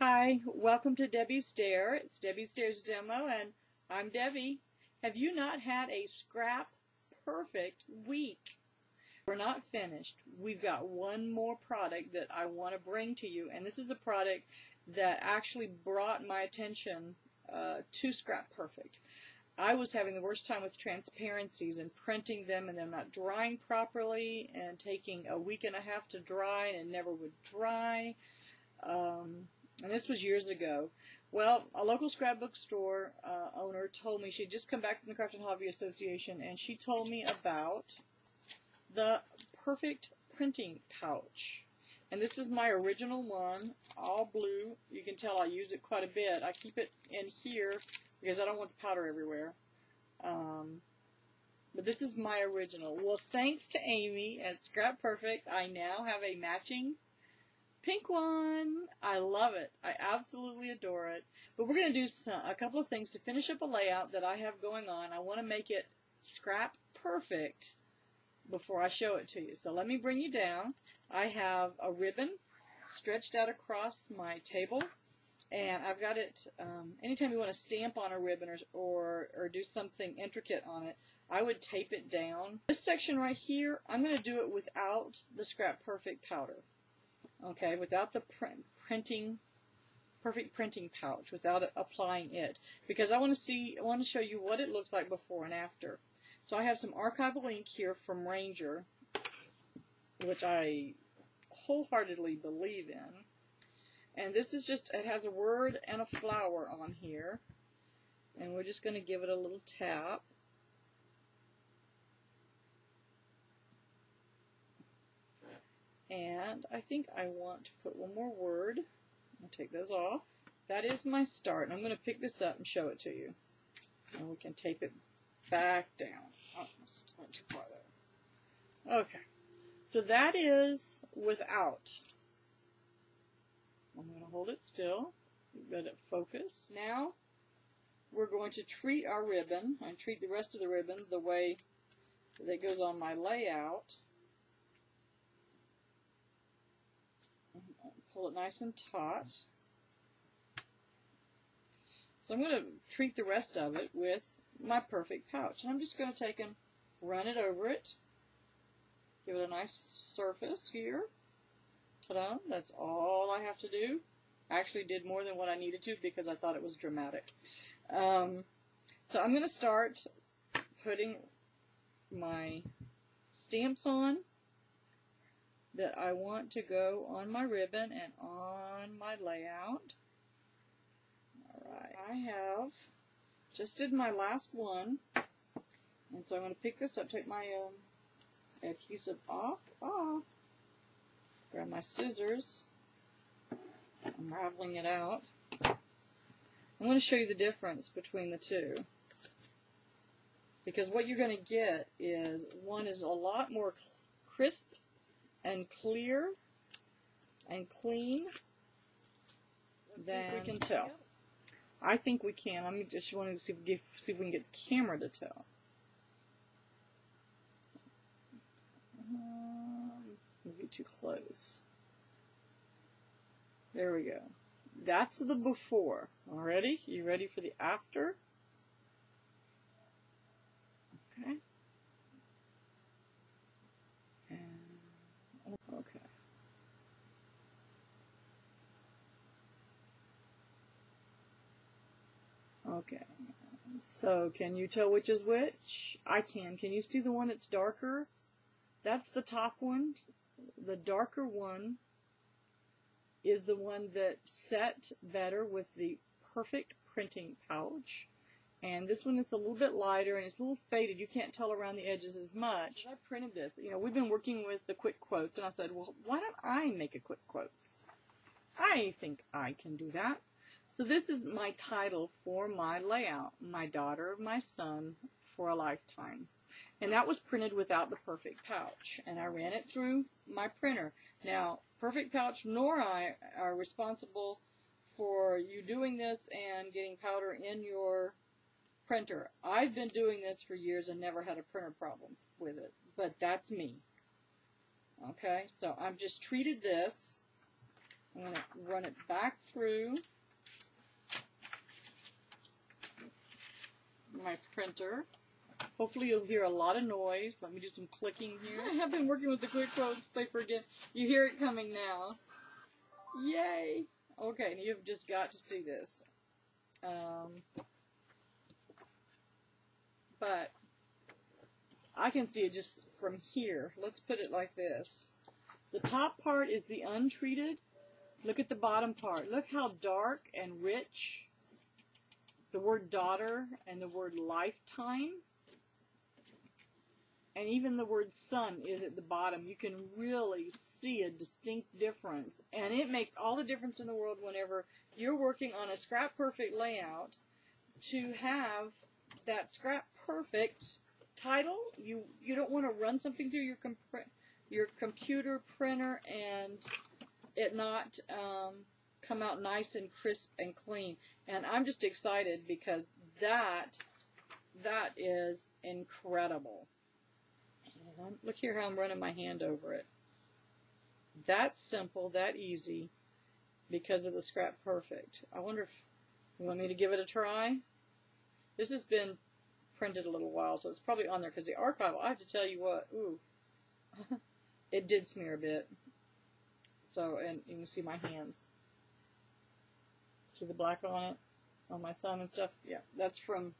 Hi, welcome to Debbie's Dare. It's Debbie's Dare's demo, and I'm Debbie. Have you not had a scrap perfect week? We're not finished. We've got one more product that I want to bring to you, and this is a product that actually brought my attention to ScraPerfect. I was having the worst time with transparencies and printing them and them not drying properly and taking a week and a half to dry, and it never would dry. And this was years ago. Well, a local scrapbook store owner told me she'd just come back from the Craft and Hobby Association, and she told me about the Perfect printing pouch. And this is my original one, all blue. You can tell I use it quite a bit. I keep it in here because I don't want the powder everywhere. But this is my original. Well, thanks to Amy at ScraPerfect, I now have a matching pink one. I love it. I absolutely adore it. But we're going to do a couple of things to finish up a layout that I have going on. I want to make it scrap perfect before I show it to you. So let me bring you down. I have a ribbon stretched out across my table, and I've got it, anytime you want to stamp on a ribbon or do something intricate on it, I would tape it down. This section right here, I'm going to do it without the ScraPerfect powder. Okay, without the perfect printing pouch, without applying it, because I want to show you what it looks like before and after. So I have some archival ink here from Ranger, which I wholeheartedly believe in, and this is just, it has a word and a flower on here, and we're just going to give it a little tap. And I think I want to put one more word. I'll take those off. That is my start. And I'm going to pick this up and show it to you. And we can tape it back down. Oh, I went too far there. Okay. So that is without. I'm going to hold it still. Let it focus. Now we're going to treat our ribbon, and treat the rest of the ribbon the way that goes on my layout. Pull it nice and taut. So I'm going to treat the rest of it with my perfect pouch. And I'm just going to take and run it over it. Give it a nice surface here. Ta-da! That's all I have to do. I actually did more than what I needed to because I thought it was dramatic. So I'm going to start putting my stamps on that I want to go on my ribbon and on my layout. Alright, I have just did my last one, and so I'm going to pick this up, take my adhesive off, grab my scissors, unraveling it out. I'm going to show you the difference between the two, because what you're going to get is one is a lot more crisp and clear and clean than we can tell. I think we can. I'm just wanting to see if we can get the camera to tell. Maybe too close. There we go. That's the before. Already? You ready for the after? Okay. Okay. Okay. So, can you tell which is which? I can. Can you see the one that's darker? That's the top one. The darker one is the one that set better with the perfect printing pouch. And this one is a little bit lighter and it's a little faded. You can't tell around the edges as much. I printed this. You know, we've been working with the quick quotes, and I said, well, why don't I make a quick quotes? I think I can do that. So this is my title for my layout, My Daughter of My Son for a Lifetime. And that was printed without the perfect pouch. And I ran it through my printer. Now, Perfect Pouch nor I are responsible for you doing this and getting powder in your printer. I've been doing this for years and never had a printer problem with it, but that's me. Okay, so I've just treated this I'm going to run it back through my printer. Hopefully you'll hear a lot of noise. Let me do some clicking here. I have been working with the quick quotes paper again. You hear it coming now. Yay! Okay, and you've just got to see this. But I can see it just from here. Let's put it like this. The top part is the untreated. Look at the bottom part. Look how dark and rich the word daughter and the word lifetime and even the word son is at the bottom. You can really see a distinct difference. And it makes all the difference in the world whenever you're working on a ScraPerfect layout to have that ScraPerfect title. You don't want to run something through your computer printer and it not come out nice and crisp and clean. And I'm just excited because that is incredible. And look here how I'm running my hand over it. That's simple, that easy, because of the ScraPerfect. I wonder if you want me to give it a try. This has been printed a little while, so it's probably on there because the archival, I have to tell you what, ooh, it did smear a bit. So, and you can see my hands. See the black on it? On my thumb and stuff? Yeah, that's from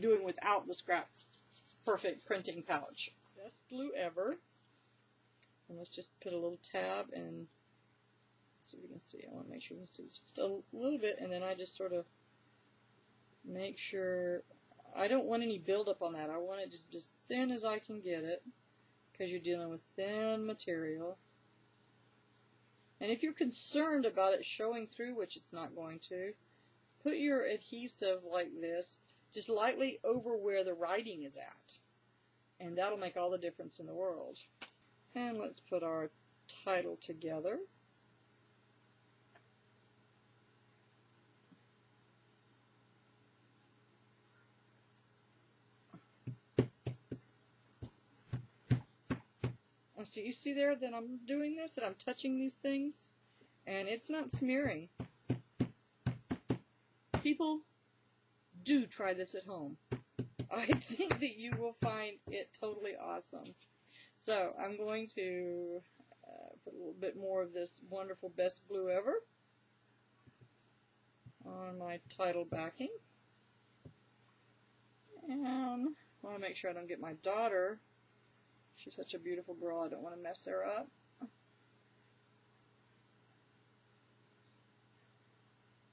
doing without the ScraPerfect printing pouch. Best glue ever. And let's just put a little tab and see if we can see. I want to make sure we can see just a little bit, and then I just sort of make sure. I don't want any buildup on that. I want it just as thin as I can get it, because you're dealing with thin material. And if you're concerned about it showing through, which it's not going to, put your adhesive like this just lightly over where the writing is at. And that'll make all the difference in the world. And let's put our title together. So you see there that I'm doing this, and I'm touching these things, and it's not smearing. People, do try this at home. I think that you will find it totally awesome. So I'm going to put a little bit more of this wonderful Best Blue Ever on my title backing. And I want to make sure I don't get my daughter. She's such a beautiful girl, I don't want to mess her up.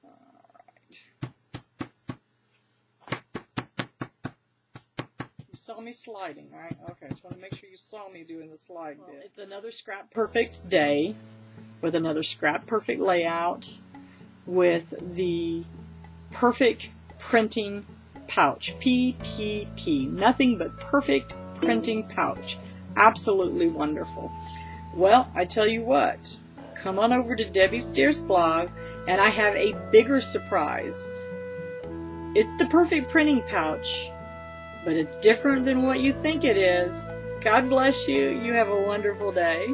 Alright. You saw me sliding, right? Okay, just want to make sure you saw me doing the slide bit. It's another ScraPerfect day with another ScraPerfect layout with the perfect printing pouch. PPP. Nothing but perfect printing pouch. Absolutely wonderful. Well, I tell you what, come on over to Debbie Steers blog, and I have a bigger surprise. It's the perfect printing pouch, but it's different than what you think it is. God bless you. You have a wonderful day.